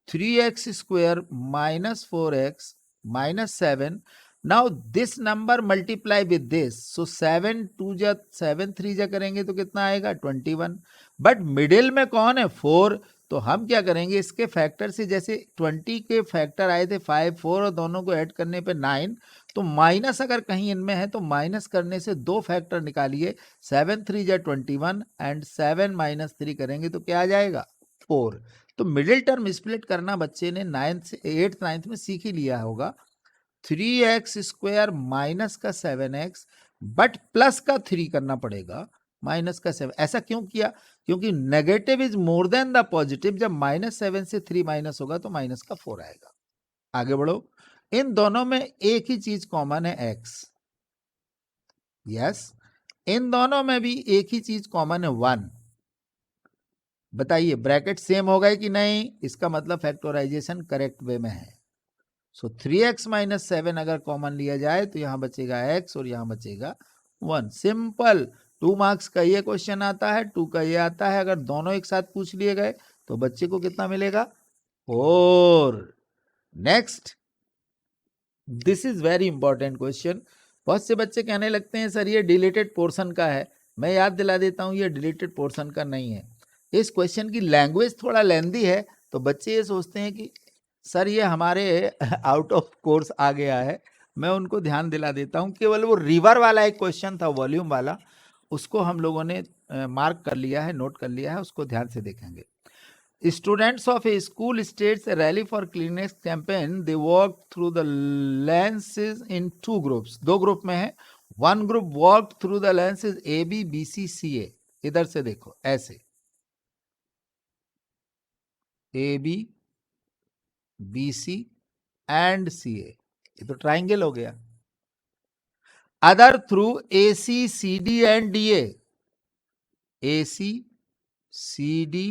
3x square minus 4x minus 7. Now this number multiply with this, so 7 2 जा 7 3 जा करेंगे तो कितना आएगा 21. बट मिडिल में कौन है 4, तो हम क्या करेंगे इसके फैक्टर से, जैसे 20 के फैक्टर आए थे 5 4 और दोनों को ऐड करने पे 9, तो माइनस अगर कहीं इनमें है तो माइनस करने से दो फैक्टर निकालिए, 7 3 जा 21 एंड 7 माइनस 3 करेंगे तो क्या आ जाएगा 4. तो मिडिल टर्म स्प्लिट करना बच्चे ने 9th से 8th 9th में सीख ही लिया होगा. 3x स्क्वायर माइनस का 7x बट प्लस का 3 करना पड़ेगा, माइनस का 7. ऐसा क्यों किया, क्योंकि negative is more than the positive. जब -7 से 3 माइनस होगा तो माइनस का 4 आएगा. आगे बढ़ो, इन दोनों में एक ही चीज कॉमन है x. यस, इन दोनों में भी एक ही चीज कॉमन है 1. बताइए ब्रैकेट सेम हो गए कि नहीं, इसका मतलब फैक्टराइजेशन करेक्ट वे में है. सो 3x माइनस 7 अगर कॉमन लिया जाए तो यहां बचेगा x और यहां बचेगा 1. सिंपल. 2 मार्क्स का ये क्वेश्चन आता है, 2 का ये आता है. अगर दोनों एक साथ पूछ लिए गए तो बच्चे को कितना मिलेगा 4. Next, this is very important question. बहुत से बच्चे कहने लगते हैं सर ये डिलीटेड पोर्शन का है. मैं याद दिला देता हूं ये डिलीटेड पोर्शन का नहीं है. इस क्वेश्चन की लैंग्वेज थोड़ा लेंदी है, तो बच्चे ये सोचते हैं कि सर ये हमारे आउट ऑफ कोर्स आ गया है. मैं उनको ध्यान दिला देता हूं, केवल वो रिवर वाला एक क्वेश्चन था वॉल्यूम वाला, उसको हम लोगों ने मार्क कर लिया है, नोट कर लिया है, उसको ध्यान से देखेंगे. Students of a school states a rally for cleanliness campaign. They walked through the lenses in 2 groups. 2 group में है. One group walked through the lenses A, B, B, C, C, A. इधर से देखो ऐसे A, B, B, C and C, A. ये तो triangle हो गया. Other through A, C, C, D and D, A. A, C, C, D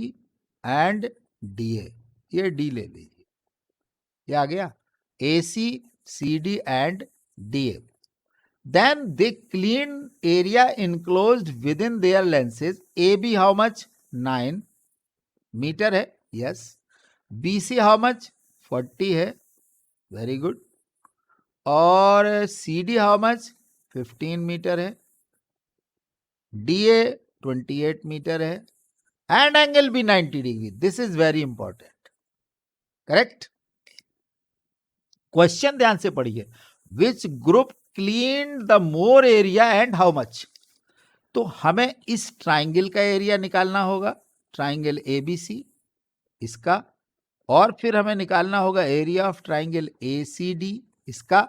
and D A. ये D ले लीजिए, ये आ गया A C C D and D A. Then they clean area enclosed within their lenses. A B how much 9 metre है, yes. B C how much 40 है, very good. और C D how much 15 metre है. D A 28 metre है. And angle be 90 degree. This is very important. Correct? Question ध्यान से पढ़िए. Which group cleaned the more area and how much? तो हमें इस ट्राइंगल का एरिया निकालना होगा, ट्राइंगल ABC इसका, और फिर हमें निकालना होगा एरिया ऑफ ट्राइंगल ACD इसका.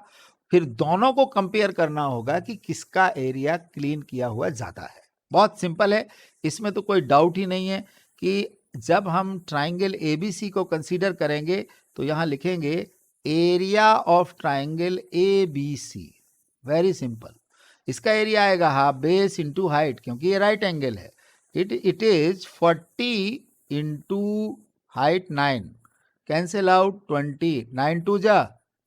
फिर दोनों को कंपेयर करना होगा कि किसका एरिया क्लीन किया हुआ ज्यादा है. बहुत सिंपल है, इसमें तो कोई डाउट ही नहीं है कि जब हम ट्राइंगल ABC को कंसीडर करेंगे तो यहां लिखेंगे area of triangle ABC. Very simple. इसका एरिया आएगा हाफ बेस इंटू हाइट, क्योंकि ये राइट एंगल है. It is 40 into height 9, cancel out 20, 9 2 जा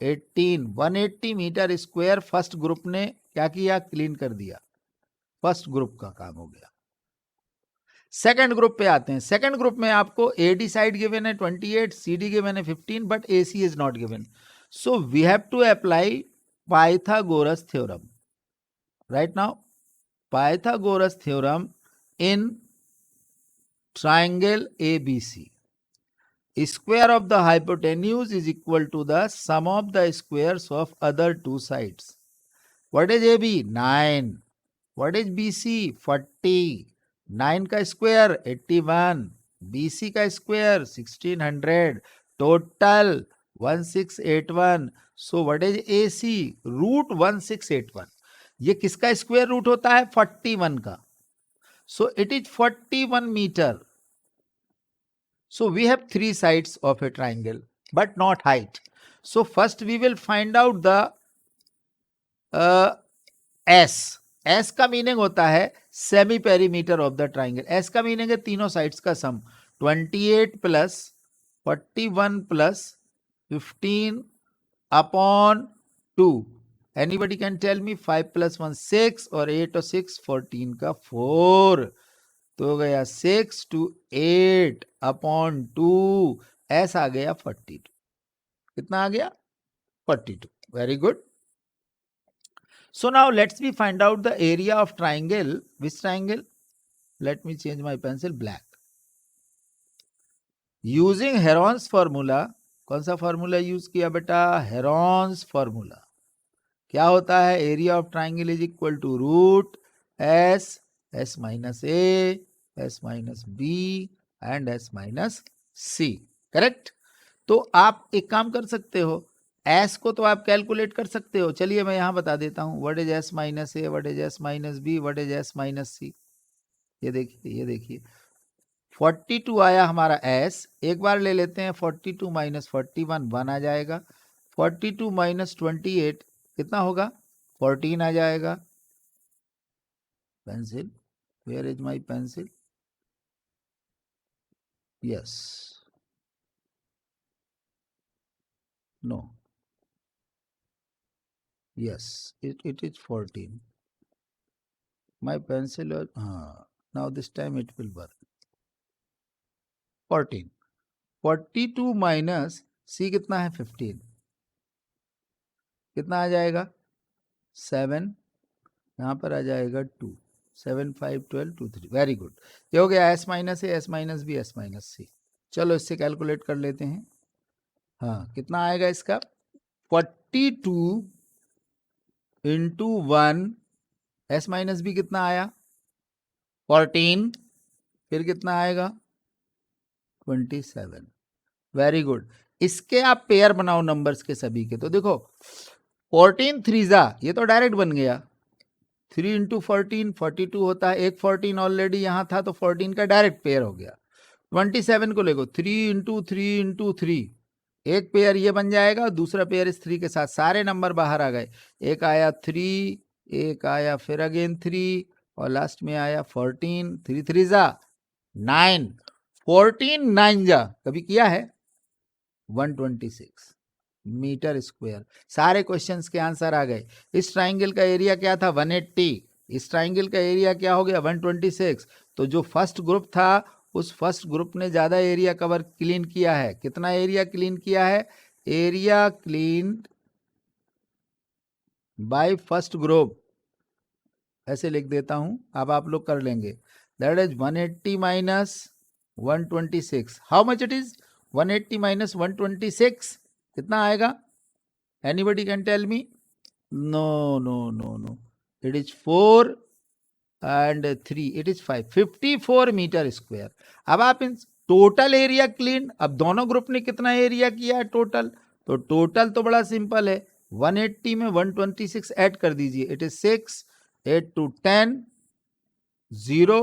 18, 180 मीटर स्क्वायर फर्स्ट ग्रुप ने क्या किया, क्लीन कर दिया. फर्स्ट ग्रुप का काम हो गया. सेकंड ग्रुप पे आते हैं. सेकंड ग्रुप में आपको AD साइड गिवन है 28, CD गिवन है 15, but AC is not given. So we have to apply Pythagoras theorem. Right now Pythagoras theorem in triangle ABC. Square of the hypotenuse is equal to the sum of the squares of other two sides. What is AB? 9. What is BC? 40. 9 का square 81, BC का square 1600, total 1681. So what is AC? रूट 1681. ये किसका square root होता है? 41 का. So it is 41 metre. So we have 3 sides of a triangle, but not height. So first we will find out the S. S का meaning होता है semi perimeter of the triangle. S का meaning है तीनों sides का sum. 28 plus 41 plus 15 upon 2। Anybody can tell me 5 plus 1 6 और 8 और 6 14 का 4, तो हो गया 6 to 8 अपॉन 2, एस आ गया 42। कितना आ गया? 42। Very good. So now let's me find out the area of triangle. Which triangle? Let me change my pencil black. Using Heron's formula. कौन सा फॉर्मूला यूज किया बेटा? Heron's formula. क्या होता है? Area of triangle is equal to root S, S minus A, S minus B and S minus C. Correct? तो आप एक काम कर सकते हो, एस को तो आप कैलकुलेट कर सकते हो। चलिए मैं यहां बता देता हूं, what is S minus A, what is S minus B, what is S minus C. ये देखिए 42 आया हमारा एस। एक बार ले लेते हैं 42 माइनस 41, 1 आ जाएगा। 42 माइनस 28 कितना होगा? 14 आ जाएगा। Pencil, where is my pencil? Yes, no, yes, it is 14. My pencil, now this time it will work. 14. 42 minus सी कितना है? 15। कितना आ जाएगा? 7, यहाँ पर आ जाएगा 2, 7 5 12 2 3। Very good. ये हो गया S minus A, S minus B, S minus C. चलो इससे कैलकुलेट कर लेते हैं। हाँ, कितना आएगा इसका? 42 इंटू 1, एस माइनस बी कितना आया? 14, फिर कितना आएगा? 27। Very good. इसके आप पेयर बनाओ नंबर्स के सभी के। तो देखो 14 थ्रीजा, ये तो डायरेक्ट बन गया। 3 इंटू 14 42 होता है। एक 14 ऑलरेडी यहां था तो 14 का डायरेक्ट पेयर हो गया। 27 को लेगो 3 इंटू 3 इंटू 3, एक पेयर ये बन जाएगा, दूसरा पेयर इस 3 के साथ। सारे नंबर बाहर आ गए। एक आया 3, एक आया फिर अगेन 3 और लास्ट में आया 14। 3 थ्रीजा 9, 14 9 जा कभी किया है? 126 मीटर स्क्वायर। सारे क्वेश्चंस के आंसर आ गए। इस ट्राइंगल का एरिया क्या था? 180। इस ट्राइंगल का एरिया क्या हो गया? 126। तो जो फर्स्ट ग्रुप था उस फर्स्ट ग्रुप ने ज्यादा एरिया कवर क्लीन किया है। कितना एरिया क्लीन किया है? Area clean by first group, ऐसे लिख देता हूं, अब आप लोग कर लेंगे। That is 180 minus 126। How much it is? 180 minus 126 कितना आएगा? Anybody can tell me? No no no no, it is 4 and 3, it is 5, 54 metre square. अब आप इन टोटल एरिया क्लीन, अब दोनों ग्रुप ने कितना एरिया किया है टोटल? तो टोटल तो बड़ा सिंपल है, 180 में 126 ऐड कर दीजिए, it is 6, 8 to 10, 0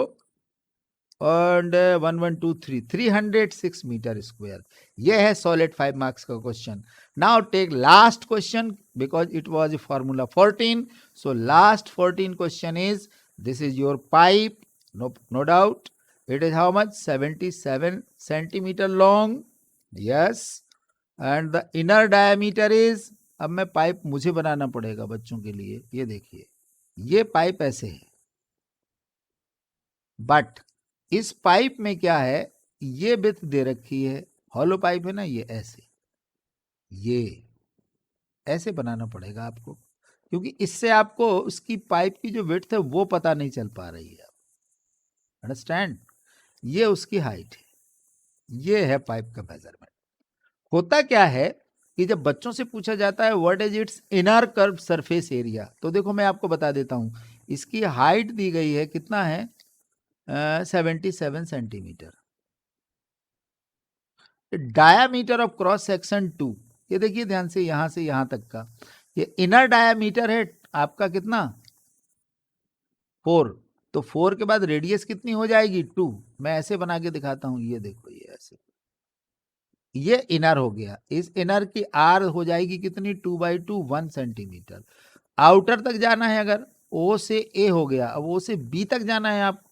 and 1 1 2 3, 306 metre square. ये है सॉलिड 5 मार्क्स का question. Now take last question because it was formula 14। So last 14 question is, this is your pipe, no doubt. It is how much? 77 centimeter long. Yes, and the inner diameter is, अब मैं pipe मुझे बनाना पड़ेगा बच्चों के लिए। ये देखिए, ये पाइप ऐसे है, बट इस पाइप में क्या है? ये विड्थ दे रखी है, हॉलो पाइप है ना, ये ऐसे बनाना पड़ेगा आपको, क्योंकि इससे आपको उसकी पाइप की जो विड्थ है वो पता नहीं चल पा रही है। अंडरस्टैंड? ये उसकी हाइट है, ये है पाइप का मेजरमेंट। होता क्या है कि जब बच्चों से पूछा जाता है what is it's inner curve surface area, तो देखो मैं आपको बता देता हूं, इसकी हाइट दी गई है, कितना है? 77 centimetre. Diameter of cross section 2, ये देखिए ध्यान से यहां तक का, ये इनर डायामीटर है आपका कितना? 4। तो 4 के बाद रेडियस कितनी हो जाएगी? 2। मैं ऐसे बना के दिखाता हूं, ये देखो, ये ऐसे, ये इनर हो गया। इस इनर की आर हो जाएगी कितनी? 2/2, 1 सेंटीमीटर। आउटर तक जाना है अगर, O से A हो गया, अब O से B तक जाना है आप,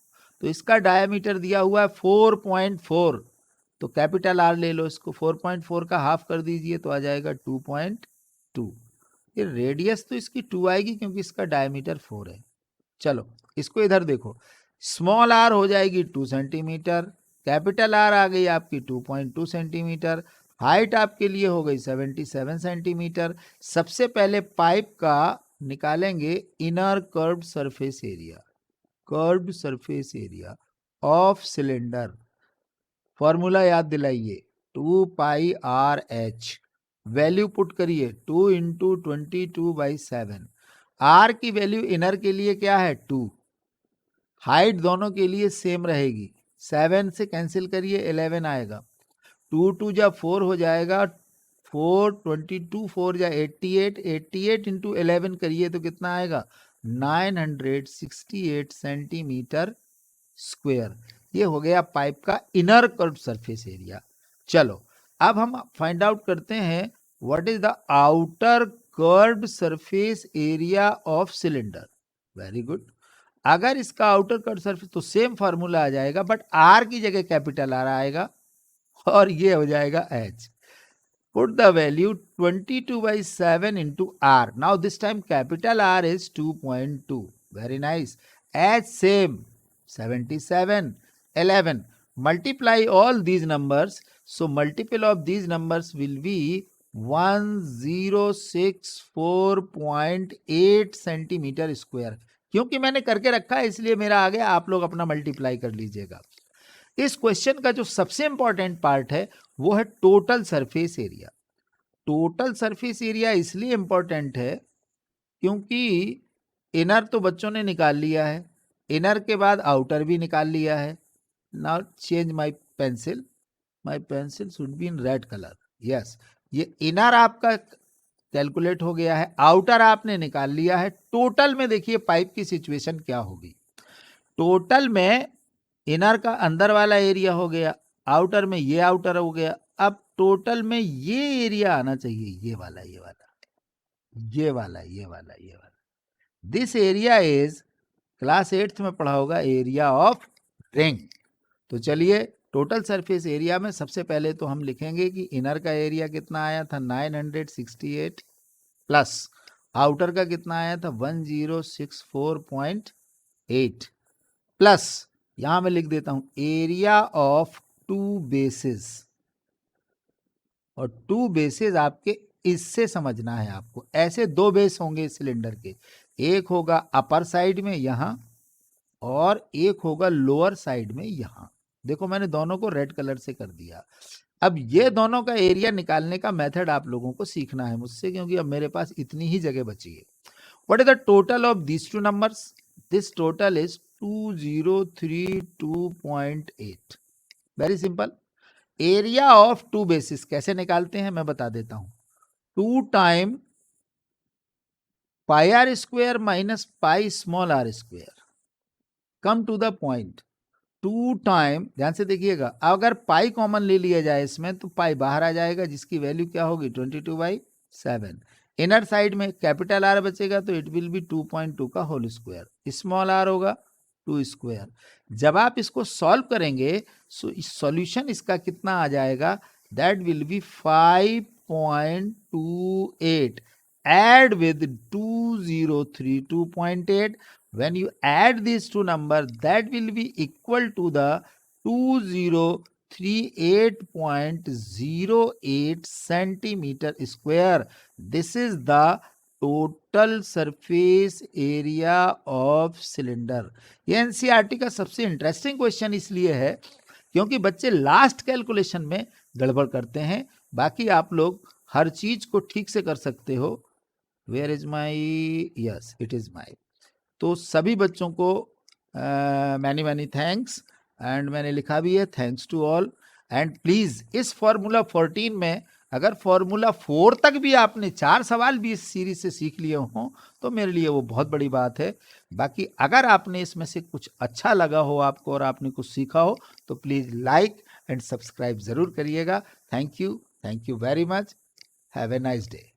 तो इसका डायमीटर दिया हुआ है 4.4, तो कैपिटल R ले लो, इसको 4.4 का हाफ कर दीजिए तो आ जाएगा 2.2। ये रेडियस तो इसकी 2 आएगी क्योंकि इसका डायमीटर 4 है। चलो इसको इधर देखो, स्मॉल r हो जाएगी 2 सेंटीमीटर, कैपिटल R आ गई आपकी 2.2 सेंटीमीटर, हाइट आपके लिए हो गई 77 सेंटीमीटर। सबसे पहले पाइप का निकालेंगे inner curved surface area, curved surface area of cylinder. Formula याद दिलाइए, 2 पाई आर एच, वैल्यू पुट करिए 2 इंटू 22/7। आर की वैल्यू इनर के लिए क्या है 2, हाइट दोनों के लिए सेम रहेगी, 7 से कैंसिल करिए 11 आएगा, 2 2 जा 4 हो जाएगा, 4 22 4 जा 88, 88 इंटू 11 करिए तो कितना आएगा 968 सेंटीमीटर स्क्वायर। ये हो गया पाइप का इनर कर्व्ड सरफेस एरिया। चलो अब हम फाइंड आउट करते हैं what is the outer curved surface area of cylinder. Very good, अगर इसका आउटर कर्व्ड सरफेस तो सेम फार्मूला आ जाएगा, बट आर की जगह कैपिटल आर आएगा और ये हो जाएगा h। Put the value 22/7 into r. Now this time capital R is 2.2. Very nice. H same 77, 11. Multiply all these numbers. So multiple of these numbers will be 1064.8 centimetre square. क्योंकि मैंने करके रखा है इसलिए मेरा आ गया, आप लोग अपना मल्टीप्लाई कर लीजिएगा। इस क्वेश्चन का जो सबसे इंपॉर्टेंट पार्ट है वो है total surface area. Total surface area इसलिए इंपॉर्टेंट है क्योंकि इनर तो बच्चों ने निकाल लिया है, इनर के बाद आउटर भी निकाल लिया है। Now change my pencil, my pencil should be in red colour. Yes, ये इनर आपका कैलकुलेट हो गया है, आउटर आपने निकाल लिया है। टोटल में देखिए पाइप की सिचुएशन क्या होगी। टोटल में इनर का अंदर वाला एरिया हो गया, आउटर में ये आउटर हो गया। अब टोटल में ये एरिया आना चाहिए, ये वाला, ये वाला, ये वाला, ये वाला, ये वाला। This area is, class 8th में पढ़ा होगा, एरिया ऑफ रिंग। तो चलिए टोटल सरफेस एरिया में सबसे पहले तो हम लिखेंगे कि इनर का एरिया कितना आया था 968 प्लस आउटर का कितना आया था 1064.8 प्लस यहां मैं लिख देता हूं एरिया ऑफ 2 बेसेस। और 2 बेसेस आपके इससे समझना है आपको, ऐसे 2 बेस होंगे सिलेंडर के, एक होगा अपर साइड में यहां और एक होगा लोअर साइड में यहां। देखो मैंने दोनों को रेड कलर से कर दिया। अब ये दोनों का एरिया निकालने का मेथड आप लोगों को सीखना है मुझसे, क्योंकि अब मेरे पास इतनी ही जगह बची है। What is the total of these two numbers? This total is 2032.8। Very simple. Area of 2 basis कैसे निकालते हैं मैं बता देता हूं। 2 time pi R square minus pi small R square. Come to the point. 2 time, ध्यान से देखिएगा, अगर पाई कॉमन ले लिया जाए इसमें तो पाई बाहर आ जाएगा, जिसकी वैल्यू क्या होगी 22/7। इनर साइड में कैपिटल आर बचेगा तो इट विल बी 2.2 का होल स्क्वायर, स्मॉल आर होगा 2 स्क्वायर। जब आप इसको सॉल्व करेंगे सॉल्यूशन इसका कितना आ जाएगा, that will be 5.28 add with 2032.8. when you add these two numbers that will be equal to the 2038.08 centimeter square. This is the total surface area of cylinder. ये NCERT का सबसे इंटरेस्टिंग क्वेश्चन इसलिए है क्योंकि बच्चे लास्ट कैलकुलेशन में गड़बड़ करते हैं, बाकी आप लोग हर चीज को ठीक से कर सकते हो। Where is my, yes it is my. तो सभी बच्चों को मैनी मैनी थैंक्स, एंड मैंने लिखा भी है thanks to all. And please इस फॉर्मूला 14 में अगर फॉर्मूला 4 तक भी आपने 4 सवाल भी इस सीरीज से सीख लिए हों तो मेरे लिए वो बहुत बड़ी बात है। बाकी अगर आपने इसमें से कुछ अच्छा लगा हो आपको और आपने कुछ सीखा हो तो प्लीज लाइक एंड सब्सक्राइब जरूर करिएगा। Thank you very much. Have a nice day.